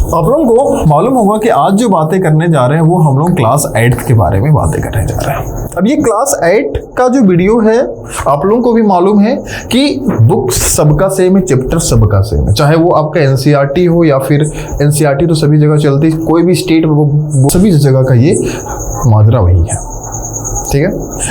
आप लोगों को मालूम होगा कि आज जो बातें करने जा रहे हैं वो हम लोग क्लास 8 के बारे में बातें करने जा रहे हैं। अब ये क्लास 8 का जो वीडियो है आप लोगों को भी मालूम है कि बुक सबका सेम है, चैप्टर सबका सेम है, चाहे वो आपका एनसीईआरटी हो या फिर एनसीईआरटी तो सभी जगह चलती, कोई भी स्टेट वो सभी जगह का ये माजरा वही है। ठीक है,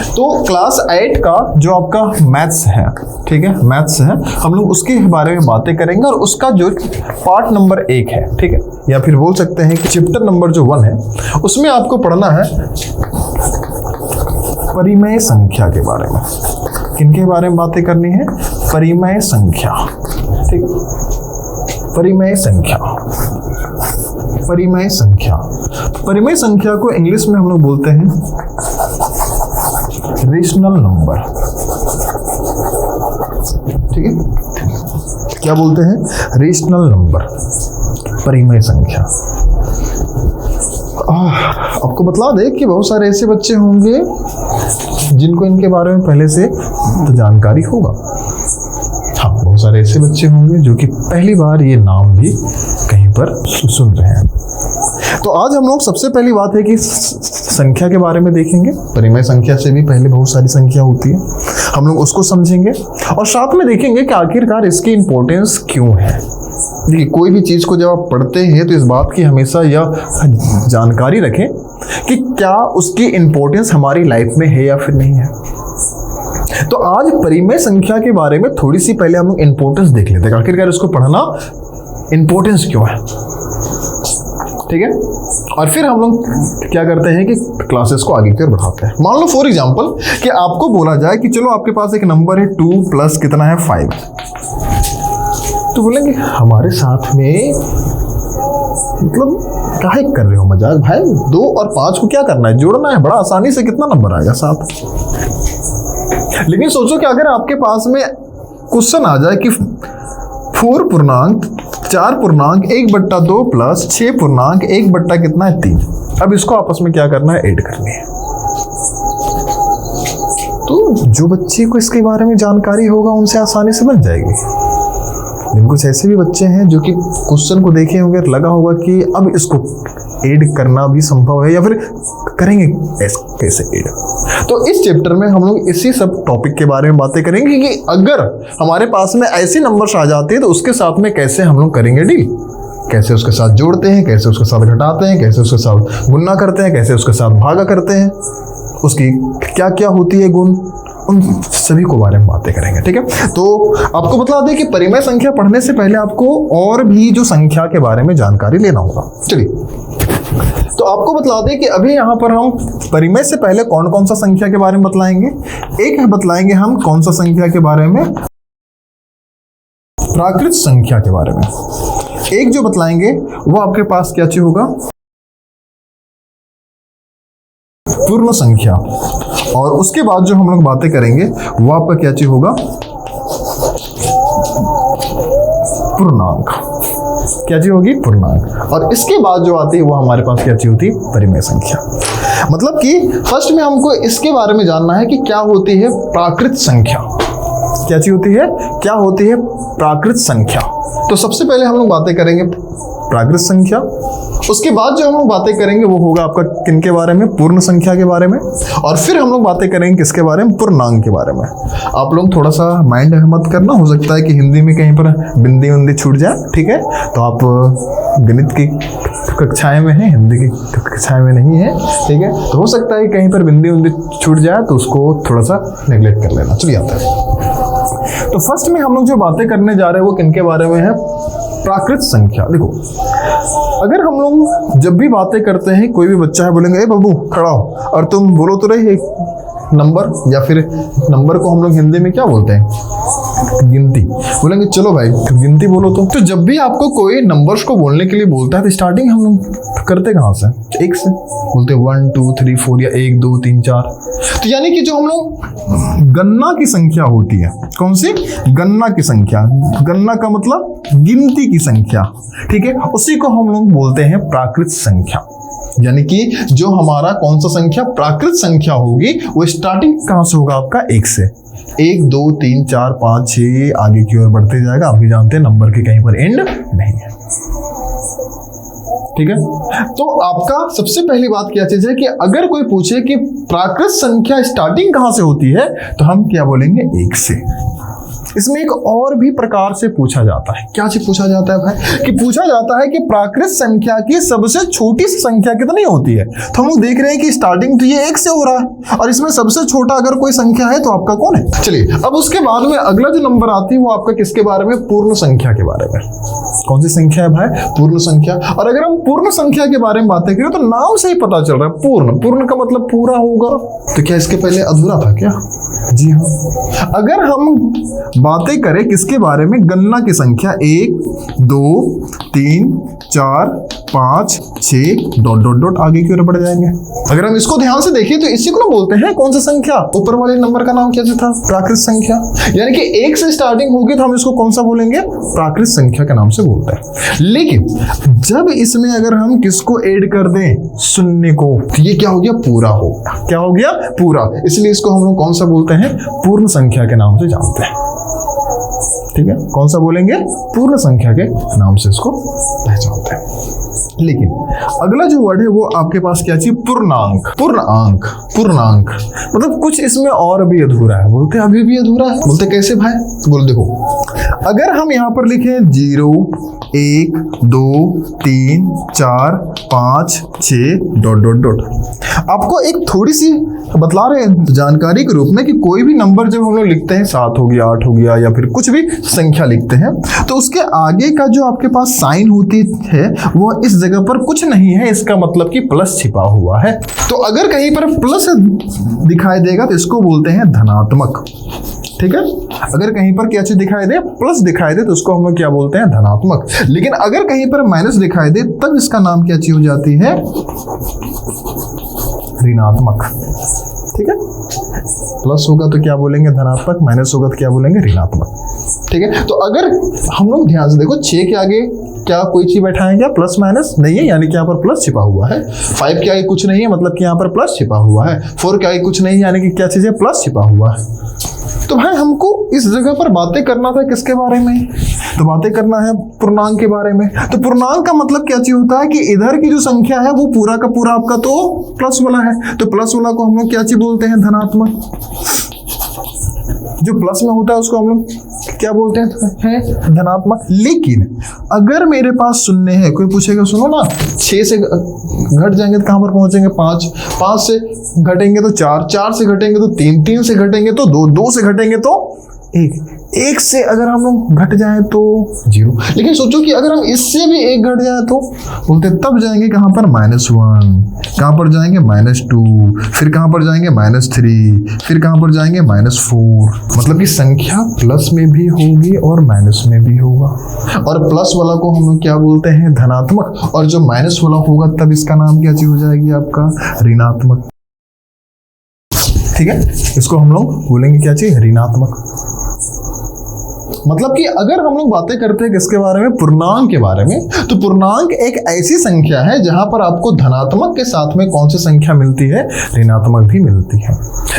तो क्लास 8 का जो आपका मैथ्स है, ठीक है, मैथ्स है, हम लोग उसके बारे में बातें करेंगे और उसका जो पार्ट नंबर 1 है, ठीक है, या फिर बोल सकते हैं कि चैप्टर नंबर जो 1 है उसमें आपको पढ़ना है परिमेय संख्या के बारे में। किनके बारे में बातें करनी है? परिमेय संख्या। ठीक है, परिमेय संख्या। परिमेय संख्या, परिमेय संख्या को इंग्लिश में हम लोग बोलते हैं रेशनल नंबर। ठीक है, क्या बोलते हैं? रेशनल नंबर, परिमेय संख्या। आपको बतला दे कि बहुत सारे ऐसे बच्चे होंगे जिनको इनके बारे में पहले से तो जानकारी होगा। हाँ, बहुत सारे ऐसे बच्चे होंगे जो कि पहली बार ये नाम भी कहीं पर सुन रहे हैं। तो आज हम लोग सबसे पहली बात है कि संख्या के बारे में देखेंगे। परिमेय संख्या से भी पहले बहुत सारी संख्या होती है, हम लोग उसको समझेंगे और साथ में देखेंगे कि आखिरकार इसकी इंपॉर्टेंस क्यों है। देखिए, कोई भी चीज़ को जब आप पढ़ते हैं तो इस बात की हमेशा यह जानकारी रखें कि क्या उसकी इंपॉर्टेंस हमारी लाइफ में है या फिर नहीं है। तो आज परिमेय संख्या के बारे में थोड़ी सी पहले हम लोग इंपॉर्टेंस देख लेते हैं, आखिरकार इसको पढ़ना इंपॉर्टेंस क्यों है। ठीक है, और फिर हम लोग क्या करते हैं कि क्लासेस को आगे की ओर बढ़ाते हैं। मान लो फॉर एग्जांपल कि आपको बोला जाए कि चलो आपके पास एक नंबर है 2 प्लस कितना है 5, तो बोलेंगे हमारे साथ में मतलब काहे कर रहे हो मजाक भाई, 2 और 5 को क्या करना है, जोड़ना है, बड़ा आसानी से कितना नंबर आएगा 7। लेकिन सोचो कि अगर आपके पास में क्वेश्चन आ जाए कि 4 पूर्णांक 4 पूर्णांक 1/2 प्लस 6 पूर्णांक 1/ कितना है 3, अब इसको आपस में क्या करना है, ऐड करनी है। तो जो बच्चे को इसके बारे में जानकारी होगा उनसे आसानी से बन जाएगी। लेकिन कुछ ऐसे भी बच्चे हैं जो कि क्वेश्चन को देखे होंगे, लगा होगा कि अब इसको ऐड करना भी संभव है या फिर करेंगे कैसे ऐड। तो इस चैप्टर में हम लोग इसी सब टॉपिक के बारे में बातें करेंगे कि अगर हमारे पास में ऐसे नंबर्स आ जाते हैं तो उसके साथ में कैसे हम लोग करेंगे डील, कैसे उसके साथ जोड़ते हैं, कैसे उसके साथ घटाते हैं, कैसे उसके साथ गुणा करते हैं, कैसे उसके साथ भागा करते हैं, उसकी क्या क्या होती है गुण, उन सभी को बारे में बातें करेंगे। ठीक है, तो आपको बता दें कि परिमेय संख्या पढ़ने से पहले आपको और भी जो संख्या के बारे में जानकारी लेना होगा। चलिए, तो आपको बतला दें कि अभी यहाँ पर हम परिमेय से पहले कौन कौन सा संख्या के बारे में बतलाएंगे। एक है बतलाएंगे हम कौन सा संख्या के बारे में, प्राकृत संख्या के बारे में। एक जो बतलाएंगे वो आपके पास क्या चीज होगा, पूर्ण संख्या। और उसके बाद जो हम लोग बातें करेंगे वो आपका क्या चीज होगा, पूर्णांक। क्या चीज होगी, पूर्णांक। और इसके बाद जो आती है वो हमारे पास क्या चीज होती है, परिमेय संख्या। मतलब कि फर्स्ट में हमको इसके बारे में जानना है कि क्या होती है प्राकृत संख्या। क्या चीज होती है, क्या होती है प्राकृत संख्या। तो सबसे पहले हम लोग बातें करेंगे प्राकृत संख्या। उसके बाद जो हम लोग बातें करेंगे वो होगा आपका किनके बारे में, पूर्ण संख्या के बारे में। और फिर हम लोग बातें करेंगे किसके बारे में, पूर्णांक के बारे में। आप लोग थोड़ा सा माइंड मत करना, हो सकता है कि हिंदी में कहीं पर बिंदी उंदी छूट जाए। ठीक है, तो आप गणित की कक्षाएं में हैं, हिंदी की कक्षाएं में नहीं है। ठीक है, तो हो सकता है कहीं पर बिंदी उंदी छूट जाए तो उसको थोड़ा सा नेग्लेक्ट कर लेना। चलिए आता है। तो फर्स्ट में हम लोग जो बातें करने जा रहे हैं वो किनके बारे में है, प्राकृत संख्या। देखो, अगर हम लोग जब भी बातें करते हैं, कोई भी बच्चा है बोलेंगे ए बाबू खड़ा हो और तुम बोलो तो रही एक नंबर, या फिर नंबर को हम लोग हिंदी में क्या बोलते हैं, गिनती। बोलेंगे चलो भाई गिनती बोलो। तो जब भी आपको कोई नंबर्स को बोलने के लिए बोलता है तो स्टार्टिंग हम लोग करते कहाँ से, 1 से बोलते 1 2 3 4 या 1 2 3 4। तो यानी कि जो हम लोग गणना की संख्या होती है, कौन सी, गणना की संख्या। गणना का मतलब गिनती की संख्या। ठीक है, उसी को हम लोग बोलते हैं प्राकृत संख्या। यानी कि जो हमारा कौन सा संख्या, प्राकृत संख्या होगी, वो स्टार्टिंग कहाँ से होगा आपका, 1 से। 1 2 3 4 5 6 आगे की ओर बढ़ते जाएगा। आप भी जानते हैं नंबर के कहीं पर एंड नहीं है। ठीक है। तो आपका सबसे पहली बात क्या चीज है कि अगर कोई पूछे कि प्राकृत संख्या स्टार्टिंग कहां से होती है तो हम क्या बोलेंगे, 1 से। इसमें एक और भी प्रकार से पूछा जाता है। क्या चीज पूछा जाता है भाई, कि पूछा जाता है कि प्राकृत संख्या की सबसे छोटी संख्या कितनी होती है। तो हम लोग देख रहे हैं कि स्टार्टिंग तो ये 1 से हो रहा है और इसमें सबसे छोटा अगर कोई संख्या है तो आपका कौन है। चलिए अब उसके बाद में अगला जो नंबर आती है वो आपका किसके बारे में, पूर्ण संख्या के बारे में। कौन सी संख्या है भाई, पूर्ण संख्या। और अगर हम पूर्ण संख्या के बारे में बातें करें तो नाम से ही पता चल रहा है पूर्ण, पूर्ण का मतलब पूरा होगा। तो क्या इसके पहले अधूरा था क्या? जी हाँ। अगर हम बातें करें किसके बारे में, गणना की संख्या 1 2 3 4 5 6 डॉट डॉट डॉट आगे की ओर बढ़ जाएंगे। अगर हम इसको ध्यान से देखिए तो इसी को ना बोलते हैं कौन सा संख्या, ऊपर वाले नंबर का नाम क्या था, प्राकृत संख्या। यानी कि 1 से स्टार्टिंग होगी तो हम इसको कौन सा बोलेंगे, प्राकृत संख्या के नाम से बोलते हैं। लेकिन जब इसमें अगर हम किसको ऐड कर दें, शून्य को, तो ये क्या हो गया, पूरा हो गया। क्या हो गया, पूरा। इसलिए इसको हम लोग कौन सा बोलते हैं, पूर्ण संख्या के नाम से जानते हैं। ठीक है, कौन सा बोलेंगे, पूर्ण संख्या के नाम से इसको पहचानते हैं। लेकिन अगला जो वर्ड है वो आपके पास क्या चाहिए, पूर्णांक। पूर्णांक, पूर्णांक मतलब कुछ इसमें और भी अधूरा है। बोलते अभी भी अधूरा है। बोलते कैसे भाई, बोल देखो, अगर हम यहाँ पर लिखे 0 1 2 3 4 5 6 डॉट डॉट डॉट, आपको एक थोड़ी सी बतला रहे हैं जानकारी के रूप में कि कोई भी नंबर जब हम लोग लिखते हैं, 7 हो गया 8 हो गया या फिर कुछ भी संख्या लिखते हैं, तो उसके आगे का जो आपके पास साइन होती है वो इस जगह पर कुछ नहीं है, इसका मतलब कि प्लस छिपा हुआ है। तो अगर कहीं पर प्लस दिखाई देगा तो इसको बोलते हैं धनात्मक। ठीक है, अगर कहीं पर क्या चीज दिखाई दे, प्लस दिखाई दे, तो उसको हम लोग क्या बोलते हैं, धनात्मक। लेकिन अगर कहीं पर माइनस दिखाई दे तब इसका नाम क्या चीज हो जाती है, ऋणात्मक। ठीक है, प्लस होगा तो क्या बोलेंगे, धनात्मक, माइनस होगा तो क्या बोलेंगे, ऋणात्मक। ठीक है, तो अगर हम लोग ध्यान से देखो, 6 के आगे क्या कोई चीज बैठा है क्या, प्लस माइनस नहीं है, यानी कि यहाँ पर प्लस छिपा हुआ है। 5 के आगे कुछ नहीं है, मतलब कि यहाँ पर प्लस छिपा हुआ है। 4 के आगे कुछ नहीं है, यानी कि क्या चीज है, प्लस छिपा हुआ है। तो भाई हमको इस जगह पर बातें करना था किसके बारे में, तो बातें करना है पूर्णांक के बारे में। तो पूर्णांक का मतलब क्या चीज होता है कि इधर की जो संख्या है वो पूरा का पूरा आपका तो प्लस वाला है, तो प्लस वाला को हम लोग क्या चीज बोलते हैं, धनात्मक। जो प्लस में होता है उसको हम लोग क्या बोलते हैं, धनात्मक। लेकिन अगर मेरे पास शून्य है, कोई पूछेगा सुनो ना, 6 से घट जाएंगे तो कहां पर पहुंचेंगे, 5, 5 से घटेंगे तो 4, 4 से घटेंगे तो 3, 3 से घटेंगे तो 2, 2 से घटेंगे तो 1, 1 से अगर हम लोग घट जाए तो 0। लेकिन सोचो कि अगर हम इससे भी 1 घट जाए तो बोलते तब जाएंगे कहां पर, -1, कहां पर जाएंगे, -2, फिर कहां पर जाएंगे, -3, फिर कहां पर जाएंगे, -4। मतलब कि संख्या प्लस में भी होगी और माइनस में भी होगा। और प्लस वाला को हम लोग क्या बोलते हैं, धनात्मक, और जो माइनस वाला होगा तब इसका नाम क्या चीज हो जाएगी, आपका ऋणात्मक। ठीक है, इसको हम लोग बोलेंगे क्या चीज, ऋणात्मक। मतलब कि अगर हम लोग बातें करते हैं किसके बारे में, पूर्णांक के बारे में, तो पूर्णांक एक ऐसी संख्या है जहां पर आपको धनात्मक के साथ में कौन सी संख्या मिलती है, ऋणात्मक भी मिलती है।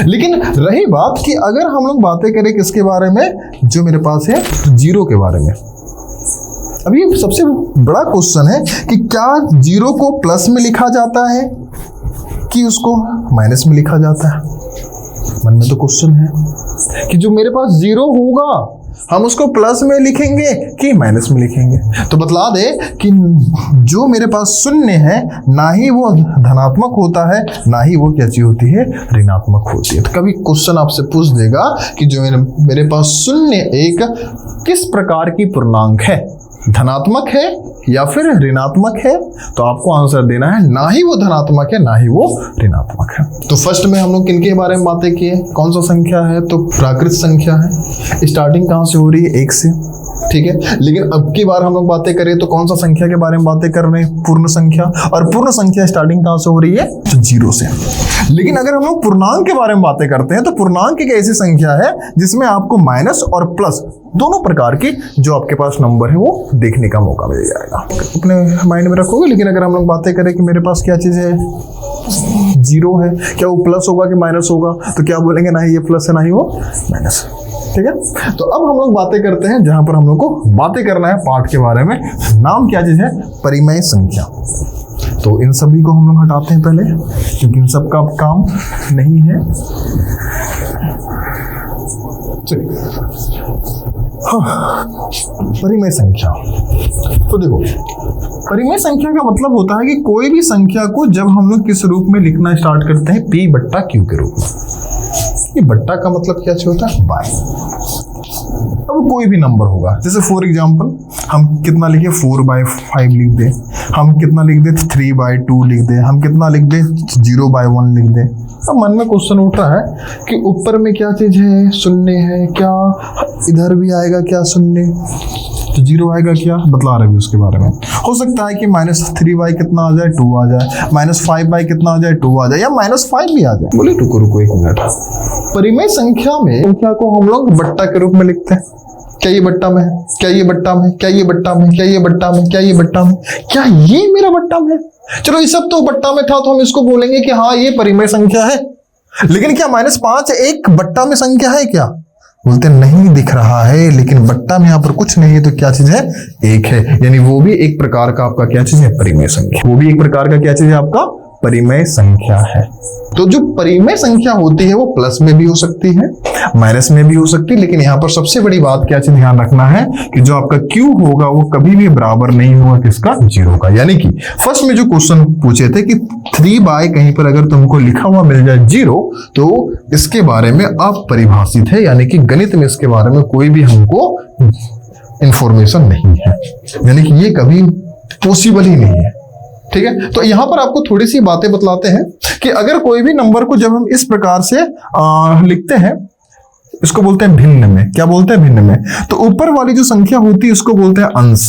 लेकिन रही बात कि अगर हम लोग बातें करें किसके बारे में, जो मेरे पास है 0 के बारे में। अभी सबसे बड़ा क्वेश्चन है कि क्या 0 को प्लस में लिखा जाता है कि उसको माइनस में लिखा जाता है। मन में तो क्वेश्चन है कि जो मेरे पास 0 होगा हम उसको प्लस में लिखेंगे कि माइनस में लिखेंगे। तो बतला दे कि जो मेरे पास शून्य है ना ही वो धनात्मक होता है ना ही वो क्या चीज होती है, ऋणात्मक होती है। तो कभी क्वेश्चन आपसे पूछ देगा कि जो मेरे पास शून्य एक किस प्रकार की पूर्णांक है, धनात्मक है या फिर ऋणात्मक है, तो आपको आंसर देना है ना ही वो धनात्मक है ना ही वो ऋणात्मक है। तो फर्स्ट में हम लोग किनके बारे में बातें किए, कौन सा संख्या है, तो प्राकृत संख्या है। स्टार्टिंग कहाँ से हो रही है, 1 से। ठीक है, लेकिन अब की बार हम लोग बातें करें तो कौन सा संख्या के बारे में बातें कर रहे हैं, पूर्ण संख्या। और पूर्ण संख्या स्टार्टिंग कहाँ से हो रही है, तो 0 से। लेकिन अगर हम लोग पूर्णांक के बारे में बातें करते हैं तो पूर्णांक एक ऐसी संख्या है जिसमें आपको माइनस और प्लस दोनों प्रकार के जो आपके पास नंबर है वो देखने का मौका मिल जाएगा। अपने माइंड में रखोगे। लेकिन अगर हम लोग बातें करें कि मेरे पास क्या चीज़ है, 0 है, क्या वो प्लस होगा कि माइनस होगा, तो क्या बोलेंगे, ना ही ये प्लस है ना ही वो माइनस। ठीक है, तो अब हम लोग बातें करते हैं जहां पर हम लोग को बातें करना है पाठ के बारे में। नाम क्या चीज है? परिमेय संख्या। तो इन सभी को हम लोग हटाते हैं पहले, क्योंकि इन सब का अब काम नहीं है। हाँ, परिमेय संख्या। तो देखो, परिमेय संख्या का मतलब होता है कि कोई भी संख्या को जब हम लोग किस रूप में लिखना स्टार्ट करते हैं, P बट्टा Q के रूप में। ये बट्टा का मतलब क्या होता है? बाय। अब कोई भी नंबर होगा, जैसे फॉर एग्जाम्पल हम कितना लिखे 4/5 लिख दे, हम कितना लिख दे 3/2 लिख दे, हम कितना लिख दे 0/1 लिख दे। अब मन में क्वेश्चन उठ रहा है कि ऊपर में क्या चीज है? शून्य है क्या? इधर भी आएगा क्या शून्य? तो 0 आएगा क्या? बतला रहे भी उसके बारे में। हो सकता है कि -3 कितना आ जाए? 2 आ जाए, -5 कितना आ जाए? 2 आ जाए, या -5 भी आ जाए। बोले रुको एक मिनट, परिमेय संख्या में संख्या को हम लोग बट्टा के रूप में लिखते हैं। क्या ये बट्टा में है? क्या ये बट्टा में? क्या ये बट्टा में? क्या ये बट्टा में? क्या ये बट्टा में? क्या ये मेरा बट्टा में? चलो ये सब तो बट्टा में था, तो हम इसको बोलेंगे कि हाँ ये परिमेय संख्या है। लेकिन क्या -5 एक बट्टा में संख्या है क्या? बोलते नहीं दिख रहा है, लेकिन बट्टा में यहाँ पर कुछ नहीं है, तो क्या चीज है? एक है, यानी वो भी एक प्रकार का आपका क्या चीज है? परिमेय संख्या। वो भी एक प्रकार का क्या चीज है? आपका परिमेय संख्या है। तो जो परिमेय संख्या होती है वो प्लस में भी हो सकती है, माइनस में भी हो सकती है, लेकिन यहाँ पर सबसे बड़ी बात क्या चीज ध्यान रखना है कि जो आपका Q होगा वो कभी भी बराबर नहीं होगा किसका? 0 का। यानी कि फर्स्ट में जो क्वेश्चन पूछे थे कि 3 कहीं पर अगर तुमको लिखा हुआ मिल जाए 0, तो इसके बारे में अपरिभाषित है, यानी कि गणित में इसके बारे में कोई भी हमको इंफॉर्मेशन नहीं है, यानी कि ये कभी पॉसिबल ही नहीं है। ठीक है, तो यहां पर आपको थोड़ी सी बातें बतलाते हैं कि अगर कोई भी नंबर को जब हम इस प्रकार से लिखते हैं, इसको बोलते हैं भिन्न में। क्या बोलते हैं? भिन्न में। तो ऊपर वाली जो संख्या होती है इसको बोलते हैं अंश।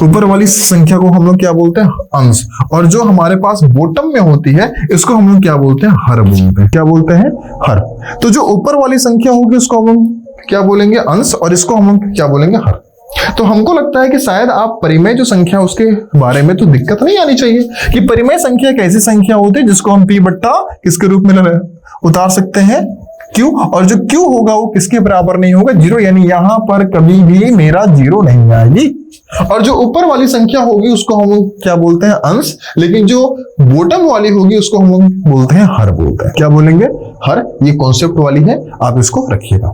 ऊपर वाली संख्या को हम लोग क्या बोलते हैं? अंश। और जो हमारे पास बॉटम में होती है इसको हम लोग क्या बोलते हैं? हर बोलते हैं। क्या बोलते हैं? हर। तो जो ऊपर वाली संख्या होगी उसको हम लोग क्या बोलेंगे? अंश, और इसको हम लोग क्या बोलेंगे? हर। तो हमको लगता है कि शायद आप परिमेय जो संख्या उसके बारे में तो दिक्कत नहीं आनी चाहिए कि परिमेय संख्या एक ऐसी संख्या होती है जिसको हम P बट्टा किसके रूप में उतार सकते हैं? Q। और जो Q होगा वो किसके बराबर नहीं होगा? 0। यानी यहां पर कभी भी मेरा 0 नहीं आएगी। और जो ऊपर वाली संख्या होगी उसको हम लोग क्या बोलते हैं? अंश। लेकिन जो बॉटम वाली होगी उसको हम लोग बोलते हैं हर बोलते हैं। क्या बोलेंगे? हर। ये कॉन्सेप्ट वाली है, आप इसको रखिएगा।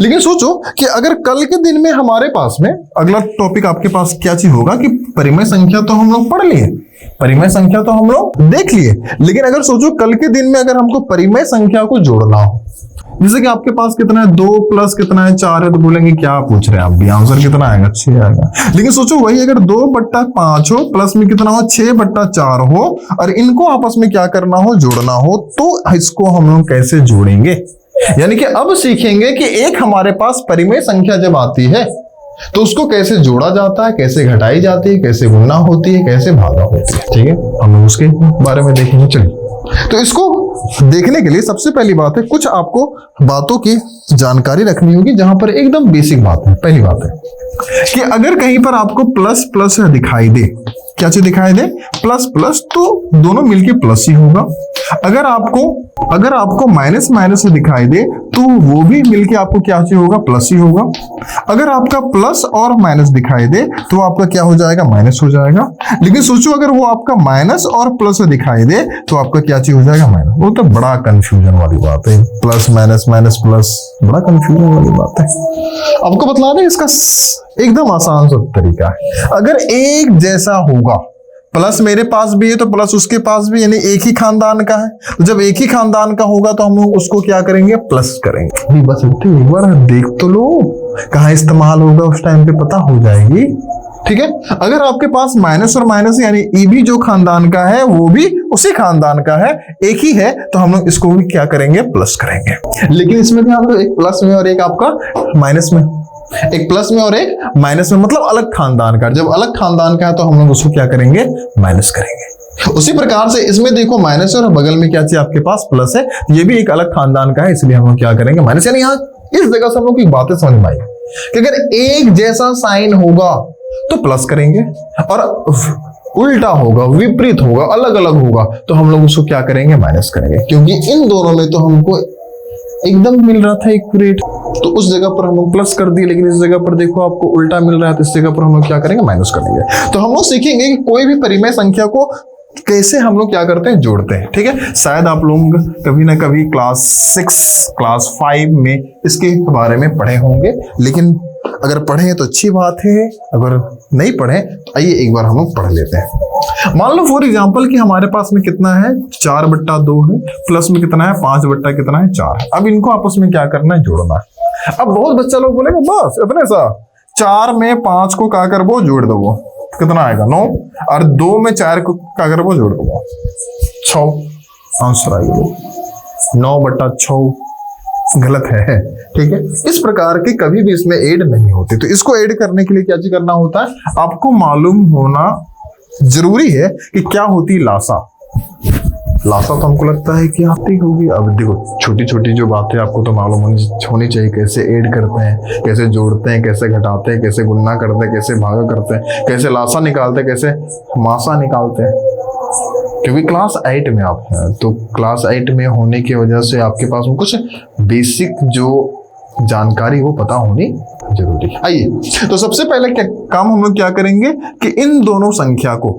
लेकिन सोचो कि अगर कल के दिन में हमारे पास में अगला टॉपिक आपके पास क्या चीज होगा कि परिमेय संख्या तो हम लोग पढ़ लिए, परिमेय संख्या तो हम लोग देख लिए, लेकिन अगर सोचो कल के दिन में अगर हमको परिमेय संख्या को जोड़ना हो, जैसे कि आपके पास कितना है? 2 प्लस कितना है? 4 है। तो बोलेंगे क्या पूछ रहे हैं आप भी, आंसर कितना आएगा? 6 आएगा। लेकिन सोचो वही अगर 2/5 हो, प्लस में कितना हो? 6/4 हो, और इनको आपस में क्या करना हो? जोड़ना हो, तो इसको हम लोग कैसे जोड़ेंगे? यानी कि अब सीखेंगे कि एक हमारे पास परिमेय संख्या जब आती है तो उसको कैसे जोड़ा जाता है, कैसे घटाई जाती है, कैसे गुणा होती है, कैसे भागा होती है। ठीक है, हम लोग उसके बारे में देखेंगे। चलिए, तो इसको देखने के लिए सबसे पहली बात है कुछ आपको बातों की जानकारी रखनी होगी, जहां पर एकदम बेसिक बात है। पहली बात है कि अगर कहीं पर आपको प्लस प्लस दिखाई दे, क्या चीज दिखाई दे? प्लस प्लस, तो दोनों मिलके प्लस ही होगा। अगर आपको माइनस माइनस दिखाई दे तो वो भी मिलके आपको क्या चीज होगा? प्लस ही होगा। अगर आपका प्लस और माइनस दिखाई दे तो आपका क्या हो जाएगा? माइनस हो जाएगा। लेकिन सोचो अगर वो आपका माइनस और प्लस दिखाई दे तो आपका क्या चीज हो जाएगा? माइनस। वो तो बड़ा कंफ्यूजन वाली बात है, प्लस माइनस माइनस प्लस, बड़ा कंफ्यूजन वाली बात है। आपको बतला दें इसका एकदम आसान सा तरीका है। अगर एक जैसा होगा, प्लस मेरे पास भी है तो प्लस उसके पास भी, यानी एक ही खानदान का है, तो जब एक ही खानदान का होगा तो हम लोग उसको क्या करेंगे? प्लस करेंगे। बस एक बार देख तो लो, कहाँ इस्तेमाल होगा उस टाइम पे पता हो जाएगी। ठीक है, अगर आपके पास माइनस और माइनस यानी ई भी जो खानदान का है वो भी उसी खानदान का है, एक ही है, तो हम लोग इसको भी क्या करेंगे? प्लस करेंगे। लेकिन इसमें ध्यान दो, एक प्लस में और एक आपका माइनस में, एक प्लस में और एक माइनस में, मतलब अलग खानदान का। जब अलग खानदान का है तो हम लोग उसको क्या करेंगे? माइनस करेंगे। उसी प्रकार से इसमें देखो माइनस और बगल में क्या चाहिए? आपके पास प्लस है, ये भी एक अलग खानदान का है, इसलिए हम लोग क्या करेंगे? माइनस। यानी यहाँ इस जगह से हम लोग की बातें समझ में आई कि अगर एक जैसा साइन होगा तो प्लस करेंगे, और उल्टा होगा, विपरीत होगा, अलग अलग होगा तो हम लोग उसको क्या करेंगे? माइनस करेंगे। क्योंकि इन दोनों में तो हमको एकदम मिल रहा था एक्यूरेट, तो उस जगह पर हम लोग प्लस कर दिए, लेकिन इस जगह पर देखो आपको उल्टा मिल रहा है, तो इस जगह पर हम लोग क्या करेंगे, माइनस करेंगे। तो हम लोग सीखेंगे कि कोई भी परिमेय संख्या को कैसे हम लोग क्या करते हैं, जोड़ते हैं। ठीक है, शायद आप लोग कभी ना कभी क्लास 6 क्लास 5 में इसके बारे में पढ़े होंगे, लेकिन अगर पढ़े तो अच्छी बात है, अगर नहीं पढ़े तो आइए एक बार हम लोग पढ़ लेते हैं। मान लो फॉर एग्जांपल कि हमारे पास में कितना है, 4/2 है, प्लस में कितना है, 5 कितना है, 4। अब इनको आपस में क्या करना है, जोड़ना है। अब बहुत बच्चा लोग बोलेंगे बस इतने सा, 4 में 5 को क्या कर वो जोड़ दो, कितना आएगा 9, और 2 में 4 को क्या कर वो जोड़ दो 6। आंसर आएगा 9/6। गलत है। ठीक है, इस प्रकार के कभी भी इसमें ऐड नहीं होते। तो इसको ऐड करने के लिए क्या चीज करना होता है, आपको मालूम होना जरूरी है कि क्या होती है लासा। लासा तो हमको लगता है कि आती होगी। अब देखो छोटी छोटी जो बातें आपको तो मालूम होनी चाहिए, कैसे ऐड करते हैं, कैसे जोड़ते हैं, कैसे घटाते हैं, कैसे गुणा करते हैं, कैसे भागा करते हैं, कैसे लासा निकालते हैं, कैसे मासा निकालते हैं। क्योंकि क्लास 8 में आप हैं, तो क्लास 8 में होने की वजह से आपके पास में कुछ बेसिक जो जानकारी वो पता होनी जरूरी है। आइए, तो सबसे पहले क्या काम हम लोग क्या करेंगे कि इन दोनों संख्या को,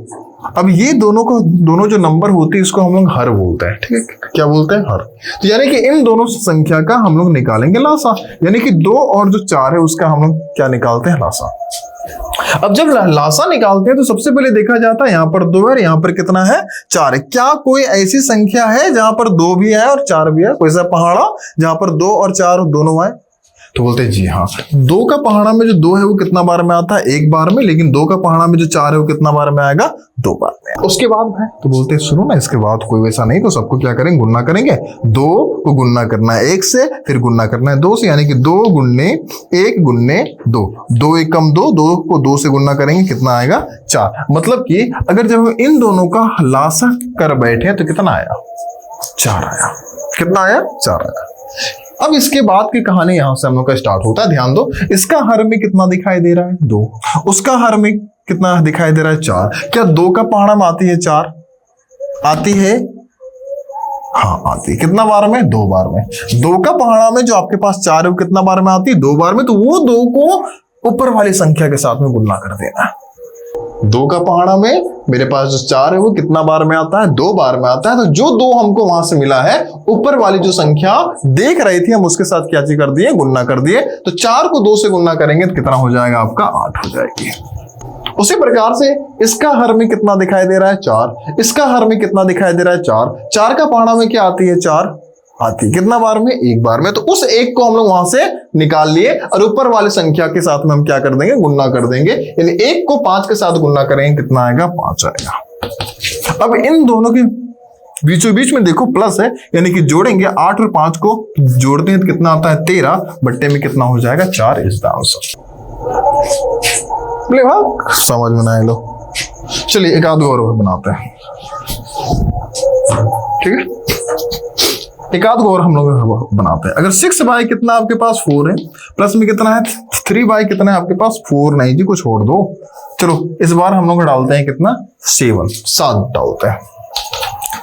अब ये दोनों जो नंबर होते हैं इसको हम लोग हर बोलते हैं। ठीक है, क्या बोलते हैं, हर। तो यानी कि इन दोनों संख्या का हम लोग निकालेंगे लासा, यानी कि 2 और जो 4 है उसका हम लोग क्या निकालते हैं, लासा। अब जब लासा निकालते हैं तो सबसे पहले देखा जाता है यहाँ पर 2 है, यहाँ पर कितना है, 4 है। क्या कोई ऐसी संख्या है जहां पर 2 भी है और 4 भी है, कोई सा पहाड़ा जहां पर 2 और 4 दोनों आए? तो बोलते हैं जी हाँ। 2 का पहाड़ा में जो 2 है वो कितना बार में आता है, 1 बार में, लेकिन 2 का पहाड़ा में जो 4 है वो कितना बार में आएगा, 2 बार में। उसके बाद है तो बोलते हैं सुनो ना, इसके बाद कोई वैसा नहीं, तो सबको क्या करेंगे, गुणा करेंगे। 2 को गुणा करना है 1 से, फिर गुणा करना है 2 से, यानी कि 2 गुणे 1 गुणे 2, 2 1 कम 2, 2 को 2 से गुणा करेंगे, कितना आएगा, 4। मतलब कि अगर जब हम इन दोनों का लासा कर बैठे तो कितना आया, 4 आया। कितना आया, 4 आया। अब इसके बाद की कहानी यहां से हम लोग का स्टार्ट होता है। ध्यान दो, इसका हर में कितना दिखाई दे रहा है, 2, उसका हर में कितना दिखाई दे रहा है, 4। क्या 2 का पहाड़ा में आती है 4? आती है, हाँ आती है। कितना बार में, 2 बार में। 2 का पहाड़ा में जो आपके पास 4 है वो कितना बार में आती है, 2 बार में। तो वो 2 को ऊपर वाली संख्या के साथ में गुणा कर देना। 2 का पहाड़ा में मेरे पास जो 4 है वो कितना बार में आता है, 2 बार में आता है। तो जो 2 हमको वहां से मिला है, ऊपर वाली जो संख्या देख रही थी हम उसके साथ क्या चीज कर दिए, गुणा कर दिए। तो 4 को 2 से गुणा करेंगे तो कितना हो जाएगा आपका, 8 हो जाएगी। उसी प्रकार से इसका हर में कितना दिखाई दे रहा है, 4। इसका हर में कितना दिखाई दे रहा है, 4। 4 का पहाड़ा में क्या आती है, 4 आती है। कितना बार में, 1 बार में। तो उस 1 को हम लोग वहां से निकाल लिए और ऊपर वाले संख्या के साथ में हम क्या कर देंगे, गुणा कर देंगे। यानी 1 को 5 के साथ गुणा करेंगे, कितना आएगा, 5 आएगा। अब इन दोनों के बीचों बीच में देखो प्लस है, यानी कि जोड़ेंगे 8 और 5 को जोड़ते हैं तो कितना आता है, 13 बट्टे में कितना हो जाएगा, 4 इज द आंसर। बोले भाई समझ में ना आए लो, चलिए एक आध और बनाते हैं। ठीक है, एक आध और हम लोग बनाते हैं। अगर 6 कितना आपके पास 4 है, प्लस में कितना है 3 कितना है आपके पास 4, नहीं जी को छोड़ दो। चलो इस बार हम लोग डालते हैं कितना, 7 डालते हैं।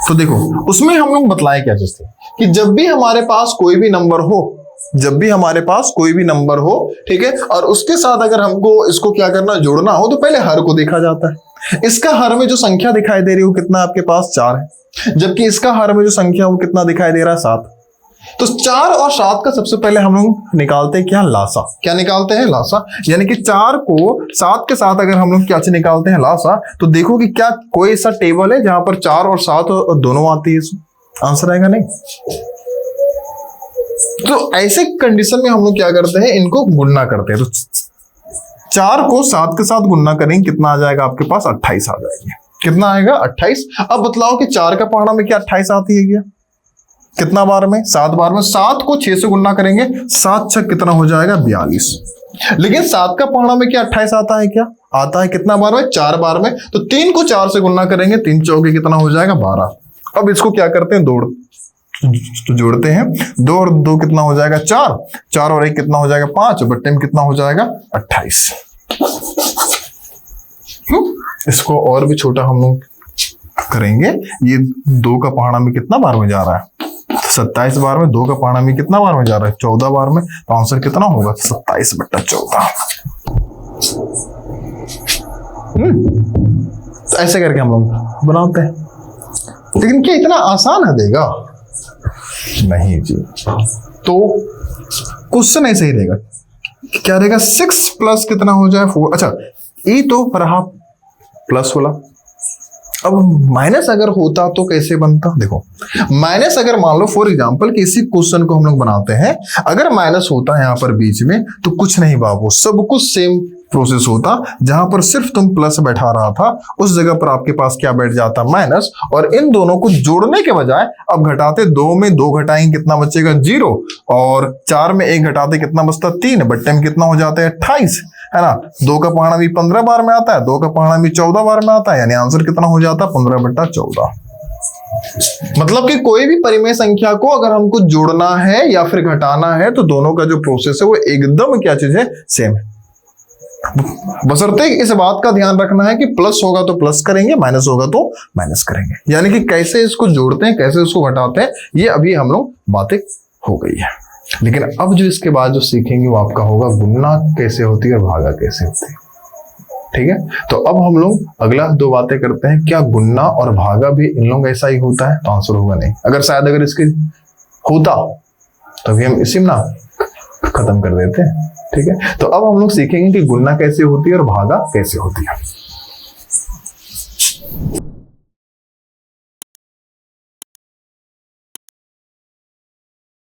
तो देखो उसमें हम लोग बतलाए क्या चीज कि जब भी हमारे पास कोई भी नंबर हो, जब भी हमारे पास कोई भी नंबर हो, ठीक है, और उसके साथ अगर हमको इसको क्या करना, जोड़ना हो, तो पहले हर को देखा जाता है। इसका हर में जो संख्या दिखाई दे रही हो कितना आपके पास, 4 है, जबकि इसका हर में जो संख्या वो कितना दिखाई दे रहा है, 7। तो 4 और 7 का सबसे पहले हम लोग निकालते हैं क्या, लासा। क्या निकालते हैं, लासा। यानी कि 4 को 7 के साथ अगर हम लोग क्या चीज निकालते हैं, लासा, तो देखो कि क्या कोई ऐसा टेबल है जहां पर 4 और 7 दोनों आती है, आंसर आएगा नहीं। तो ऐसे कंडीशन में हम लोग क्या करते हैं, इनको गुणा करते हैं। तो 4 को 7 के साथ गुणा करेंगे, कितना आ जाएगा आपके पास, 28 आ जाएंगे। कितना आएगा, 28। अब बतलाओ कि 4 का पहाड़ा में क्या 28 आती है क्या, कितना बार में, 7 बार में। 7 को 6 से गुणा करेंगे, 7 6 कितना हो जाएगा, 42। लेकिन 7 का पहाड़ा में क्या 28 आता है क्या, आता है कितना बार में, 4 बार में। तो 3 को 4 से गुणा करेंगे, 3 चौके कितना हो जाएगा, 12। अब इसको क्या करते हैं, तो जोड़ते हैं। 2 और 2 कितना हो जाएगा, 4। 4 और 1 कितना हो जाएगा, 5। बट्टे में कितना हो जाएगा, 28। इसको और भी छोटा हम लोग करेंगे। ये 2 का पहाड़ा में कितना बार में जा रहा है, 27 बार में 2 का पहाड़ा में कितना बार में जा रहा है? 14 बार में। तो आंसर कितना होगा? 27/14। तो ऐसे करके हम लोग बनाते हैं। लेकिन क्या इतना आसान है देगा? नहीं जी। तो क्वेश्चन ऐसे ही रहेगा, क्या रहेगा? 6 प्लस कितना हो जाए? 4। अच्छा, ये तो रहा प्लस वाला। अब माइनस अगर होता तो कैसे बनता? देखो, माइनस अगर मान लो फॉर एग्जांपल कि इसी क्वेश्चन को हम लोग बनाते हैं, अगर माइनस होता है यहां पर बीच में, तो कुछ नहीं बाबू, सब कुछ सेम प्रोसेस होता। जहां पर सिर्फ तुम प्लस बैठा रहा था, उस जगह पर आपके पास क्या बैठ जाता? माइनस। और इन दोनों को जोड़ने के बजाय अब घटाते, 2 में 2 घटाएंगे कितना बचेगा? 0। और 4 में 1 घटाते कितना बचता? 3। बट्टे में कितना हो जाता है? 28, है ना। 2 का पहाड़ा भी 15 बार में आता है, 2 का पहाड़ा भी 14 बार में आता है, यानी आंसर कितना हो जाता? 15/14। मतलब कि कोई भी परिमेय संख्या को अगर हमको जोड़ना है या फिर घटाना है, तो दोनों का जो प्रोसेस है वो एकदम क्या चीज है? सेम है। बशर्ते इस बात का ध्यान रखना है कि प्लस होगा तो प्लस करेंगे, माइनस होगा तो माइनस करेंगे। यानी कि कैसे इसको जोड़ते हैं, कैसे इसको घटाते हैं, ये अभी हम लोग बातें हो गई है। लेकिन अब जो इसके बाद जो सीखेंगे वो आपका होगा गुणा कैसे होती है और भागा कैसे होती है। ठीक है, तो अब हम लोग अगला 2 बातें करते हैं। क्या गुणा और भागा भी इन लोग ऐसा ही होता है? तो आंसर होगा नहीं। अगर इसके होता तो भी हम इसी में ना खत्म कर देते हैं। ठीक है, तो अब हम लोग सीखेंगे कि गुणा कैसे होती है और भागा कैसे होती है।